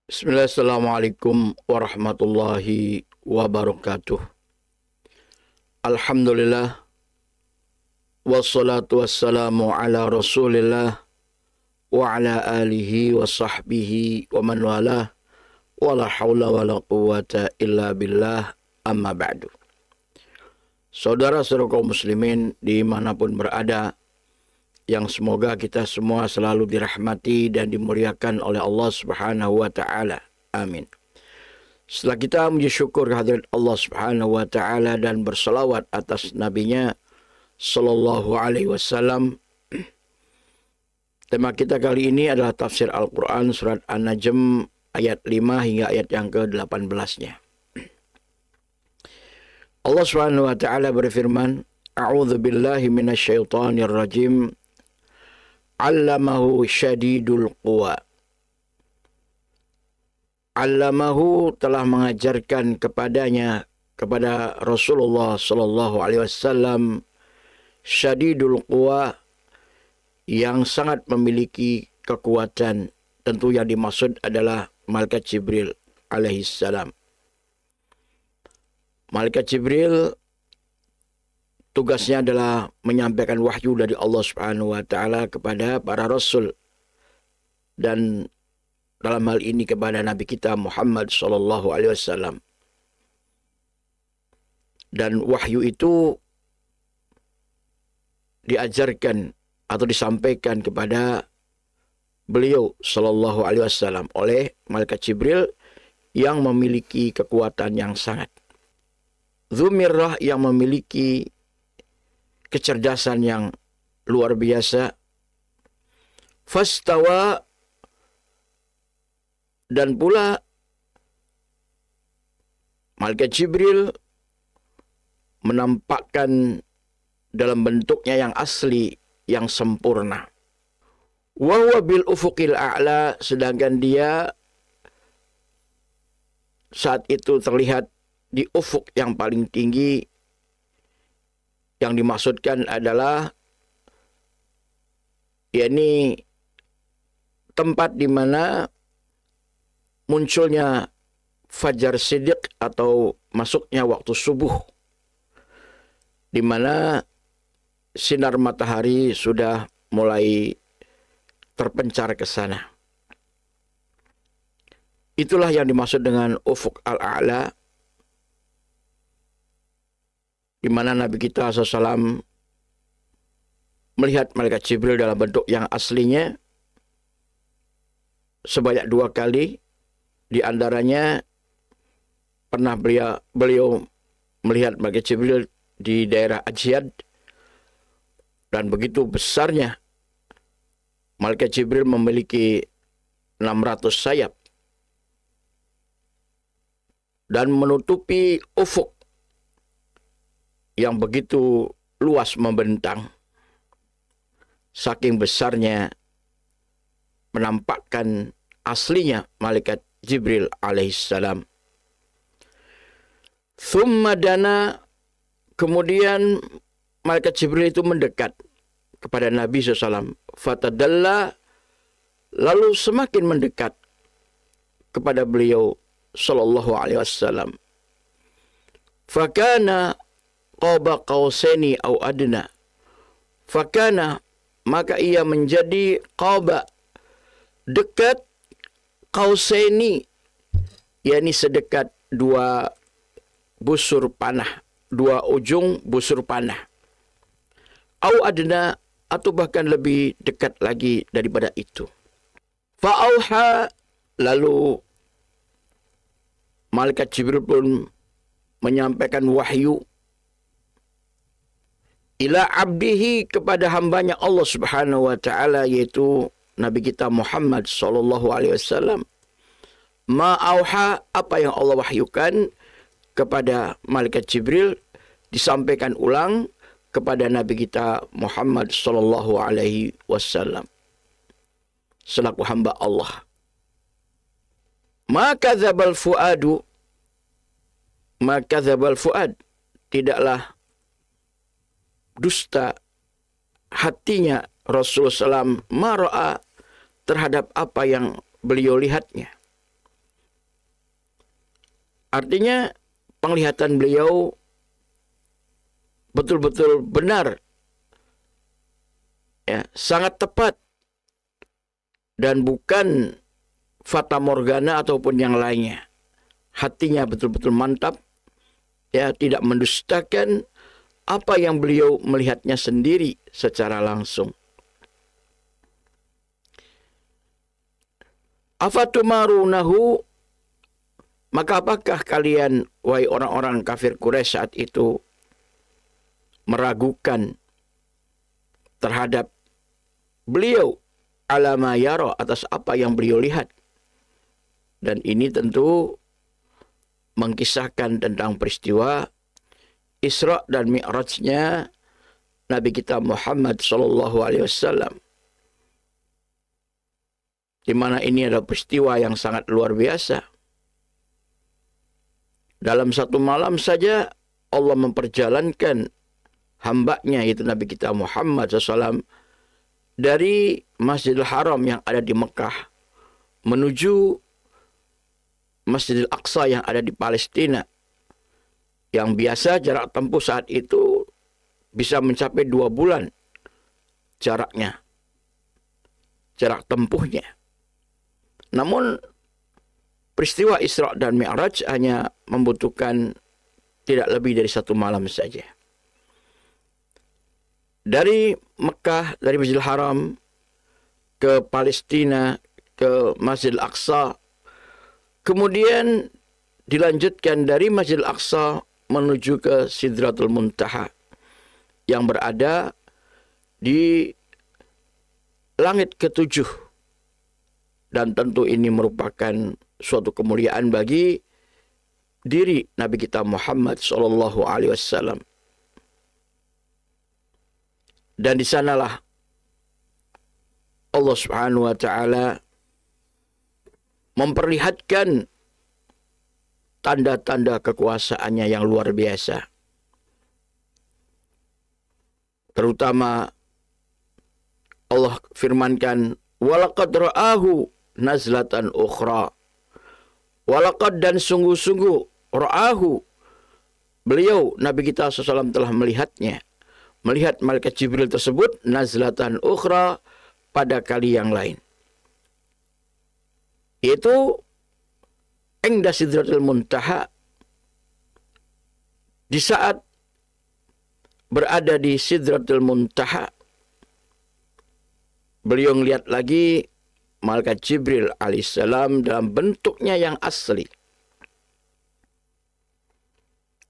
Bismillah, assalamualaikum warahmatullahi wabarakatuh. Alhamdulillah, wassalatu wassalamu ala rasulillah wa ala alihi wa sahbihi wa man walah, wa la hawla wa la quwata illa billah, amma ba'du. Saudara-saudara kaum muslimin dimanapun berada, yang semoga kita semua selalu dirahmati dan dimuliakan oleh Allah Subhanahu wa taala. Amin. Setelah kita memuji syukur kehadirat Allah Subhanahu wa taala dan berselawat atas nabinya sallallahu alaihi wasallam, tema kita kali ini adalah tafsir Al-Qur'an surat An-Najm ayat 5 hingga ayat yang ke-18-nya. Allah Subhanahu wa taala berfirman, A'udzu billahi minasyaitonir rajim. Allamahu syadidul quwa. Allamahu telah mengajarkan kepadanya, kepada Rasulullah sallallahu alaihi wasallam, syadidul quwa, yang sangat memiliki kekuatan. Tentu yang dimaksud adalah malaikat Jibril alaihi salam. Malaikat Jibril tugasnya adalah menyampaikan wahyu dari Allah Subhanahu wa taala kepada para rasul, dan dalam hal ini kepada Nabi kita Muhammad sallallahu alaihi wasallam. Dan wahyu itu diajarkan atau disampaikan kepada beliau sallallahu alaihi wasallam oleh malaikat Jibril yang memiliki kekuatan yang sangat. Dzumirrah, yang memiliki kecerdasan yang luar biasa. Fastawa, dan pula malaikat Jibril menampakkan dalam bentuknya yang asli, yang sempurna. Wa huwa bil ufuqil a'la, sedangkan dia saat itu terlihat di ufuk yang paling tinggi. Yang dimaksudkan adalah yakni tempat di mana munculnya fajar siddiq atau masuknya waktu subuh, di mana sinar matahari sudah mulai terpencar ke sana. Itulah yang dimaksud dengan ufuk al-a'la, di mana Nabi kita SAW melihat malaikat Jibril dalam bentuk yang aslinya sebanyak 2 kali. Di antaranya pernah beliau melihat malaikat Jibril di daerah Ajyad, dan begitu besarnya malaikat Jibril memiliki 600 sayap dan menutupi ufuk yang begitu luas membentang. Saking besarnya menampakkan aslinya malaikat Jibril alaihissalam. Thumma dana, kemudian malaikat Jibril itu mendekat kepada Nabi SAW. Fatadalla, lalu semakin mendekat kepada beliau sallallahu alaihi wasallam. Fakana qaba qausaini au adna. Fakana, maka ia menjadi qaba, dekat, qausaini, yakni sedekat 2 busur panah, 2 ujung busur panah. Au adna, atau bahkan lebih dekat lagi daripada itu. Fa'auha, lalu malaikat Jibril pun menyampaikan wahyu ila abdihi, kepada hambanya Allah Subhanahu wa taala, yaitu Nabi kita Muhammad sallallahu alaihi wasallam. Ma auha, apa yang Allah wahyukan kepada malaikat Jibril disampaikan ulang kepada Nabi kita Muhammad sallallahu alaihi wasallam selaku hamba Allah. Ma kadzabal fuadu, ma kadzabal fuad, tidaklah dusta hatinya Rasulullah SAW mara'a, terhadap apa yang beliau lihatnya. Artinya penglihatan beliau betul-betul benar, ya, sangat tepat, dan bukan fata morgana ataupun yang lainnya. Hatinya betul-betul mantap, ya, tidak mendustakan apa yang beliau melihatnya sendiri secara langsung. Afatumarunahu, maka apakah kalian, wahai orang-orang kafir Quraisy saat itu, meragukan terhadap beliau alama yara, atas apa yang beliau lihat? Dan ini tentu mengkisahkan tentang peristiwa Isra dan Mi'rajnya Nabi kita Muhammad SAW, di mana ini adalah peristiwa yang sangat luar biasa. Dalam satu malam saja Allah memperjalankan hambanya, yaitu Nabi kita Muhammad SAW, dari Masjidil Haram yang ada di Mekah menuju Masjidil Aqsa yang ada di Palestina, yang biasa jarak tempuh saat itu bisa mencapai 2 bulan jaraknya, jarak tempuhnya. Namun peristiwa Isra dan Mi'raj hanya membutuhkan tidak lebih dari 1 malam saja. Dari Mekah, dari Masjidil Haram ke Palestina, ke Masjidil Aqsa, kemudian dilanjutkan dari Masjidil Aqsa menuju ke Sidratul Muntaha yang berada di langit ke-7. Dan tentu ini merupakan suatu kemuliaan bagi diri Nabi kita Muhammad SAW. Dan di sanalah Allah Subhanahu wa taala memperlihatkan tanda-tanda kekuasaannya yang luar biasa. Terutama Allah firmankan, walaqad ra'ahu nazlatan ukhra. Walaqad, dan sungguh-sungguh, ra'ahu, beliau Nabi kita SAW telah melihatnya, melihat malaikat Jibril tersebut, nazlatan ukhra, pada kali yang lain, yaitu inda Sidratul Muntaha. Di saat berada di Sidratul Muntaha, beliau melihat lagi malaikat Jibril alaihissalam dalam bentuknya yang asli,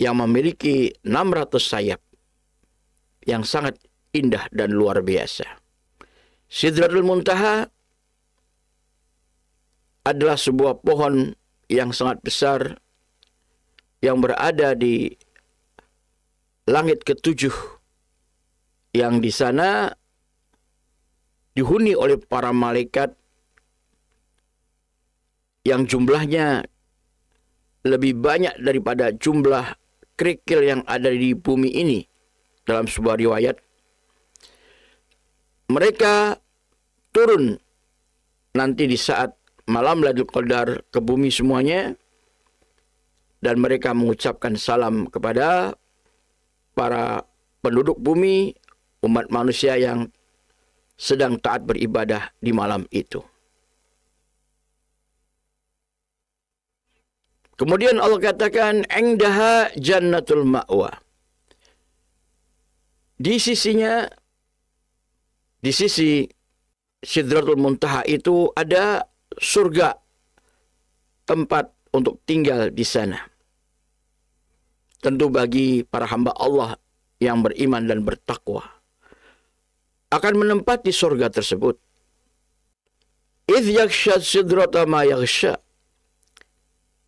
yang memiliki 600 sayap, yang sangat indah dan luar biasa. Sidratul Muntaha adalah sebuah pohon yang sangat besar yang berada di langit ke-7, yang di sana dihuni oleh para malaikat yang jumlahnya lebih banyak daripada jumlah kerikil yang ada di bumi ini. Dalam sebuah riwayat, mereka turun nanti di saat malam Lailatul Qadar ke bumi semuanya, dan mereka mengucapkan salam kepada para penduduk bumi, umat manusia yang sedang taat beribadah di malam itu. Kemudian Allah katakan, indaha jannatul ma'wa. Di sisinya, di sisi Sidratul Muntaha itu ada surga, tempat untuk tinggal di sana. Tentu bagi para hamba Allah yang beriman dan bertakwa akan menempati surga tersebut. Idh yaksha sidrata ma yaksha.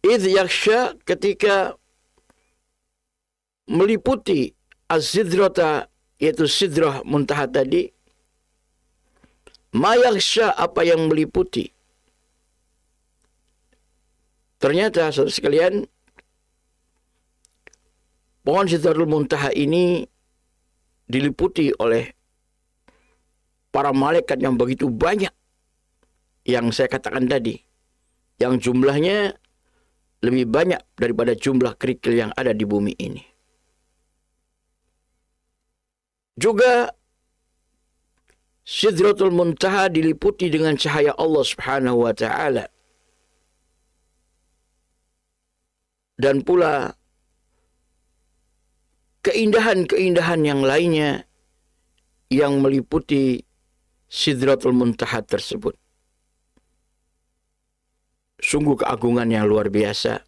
Idh yaksha, ketika meliputi az-sidrata, yaitu sidrah muntaha tadi, ma yaksha, apa yang meliputi. Ternyata saudara sekalian, pohon Sidratul Muntaha ini diliputi oleh para malaikat yang begitu banyak, yang saya katakan tadi, yang jumlahnya lebih banyak daripada jumlah kerikil yang ada di bumi ini. Juga Sidratul Muntaha diliputi dengan cahaya Allah Subhanahu wa taala. Dan pula keindahan-keindahan yang lainnya yang meliputi Sidratul Muntaha tersebut. Sungguh keagungan yang luar biasa.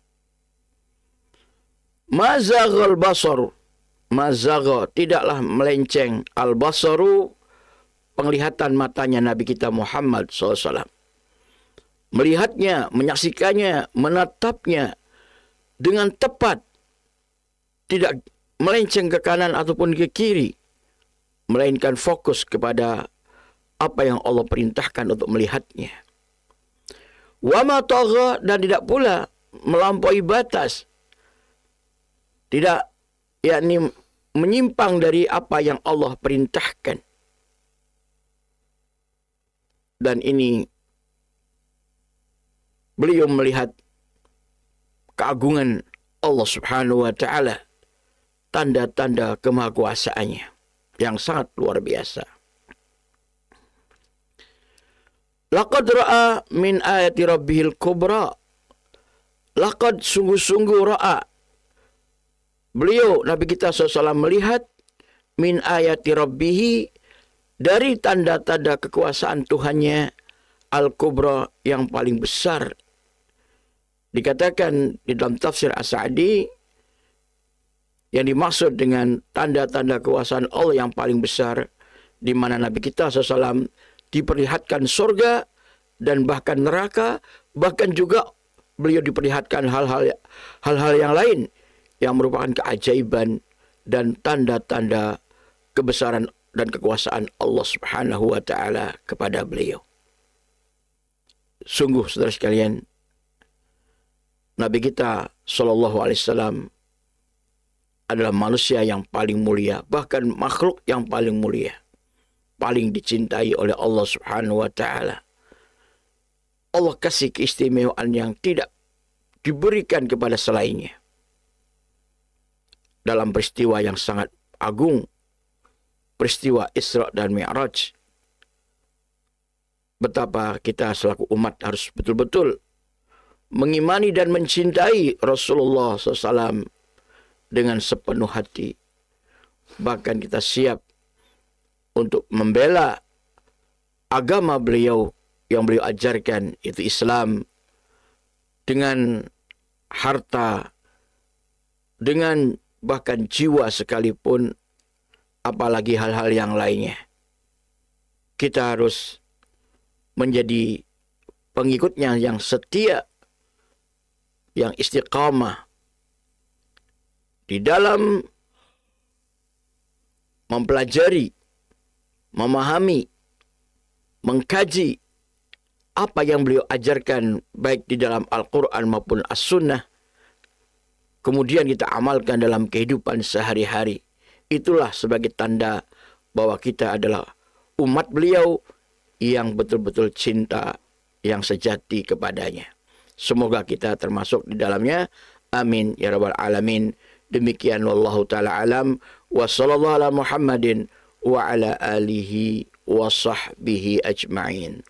Mazaghal basar, mazagha, tidaklah melenceng al-basaru, penglihatan matanya Nabi kita Muhammad SAW. Melihatnya, menyaksikannya, menatapnya dengan tepat, tidak melenceng ke kanan ataupun ke kiri, melainkan fokus kepada apa yang Allah perintahkan untuk melihatnya. Wa ma tagha, dan tidak pula melampaui batas, tidak yakni menyimpang dari apa yang Allah perintahkan. Dan ini beliau melihat keagungan Allah Subhanahu wa taala, tanda-tanda kemahakuasaannya yang sangat luar biasa. Laqad ra'a min ayati rabbihil kubra. Laqad, sungguh-sungguh, ra'a, beliau Nabi kita SAW melihat min ayati rabbihi, dari tanda-tanda kekuasaan Tuhannya, al-kubra, yang paling besar. Dikatakan di dalam tafsir As-Sa'di, yang dimaksud dengan tanda-tanda kekuasaan Allah yang paling besar, di mana Nabi kita SAW diperlihatkan surga dan bahkan neraka, bahkan juga beliau diperlihatkan hal-hal yang lain yang merupakan keajaiban dan tanda-tanda kebesaran dan kekuasaan Allah Subhanahu wa taala kepada beliau. Sungguh, saudara sekalian, Nabi kita sallallahu alaihi wasallam adalah manusia yang paling mulia, bahkan makhluk yang paling mulia, paling dicintai oleh Allah Subhanahu wa taala. Allah kasih keistimewaan yang tidak diberikan kepada selainnya. Dalam peristiwa yang sangat agung, peristiwa Isra dan Mi'raj, betapa kita selaku umat harus betul-betul mengimani dan mencintai Rasulullah SAW dengan sepenuh hati. Bahkan kita siap untuk membela agama beliau yang beliau ajarkan, itu Islam, dengan harta, dengan bahkan jiwa sekalipun, apalagi hal-hal yang lainnya. Kita harus menjadi pengikutnya yang setia, yang istiqamah di dalam mempelajari, memahami, mengkaji apa yang beliau ajarkan, baik di dalam Al-Quran maupun As-Sunnah, kemudian kita amalkan dalam kehidupan sehari-hari. Itulah sebagai tanda bahwa kita adalah umat beliau yang betul-betul cinta yang sejati kepadanya. Semoga kita termasuk di dalamnya. Amin ya rabbal alamin. Demikian wallahu taala alam, wa sallallahu ala Muhammadin wa ala alihi wa sahbihi ajma'in.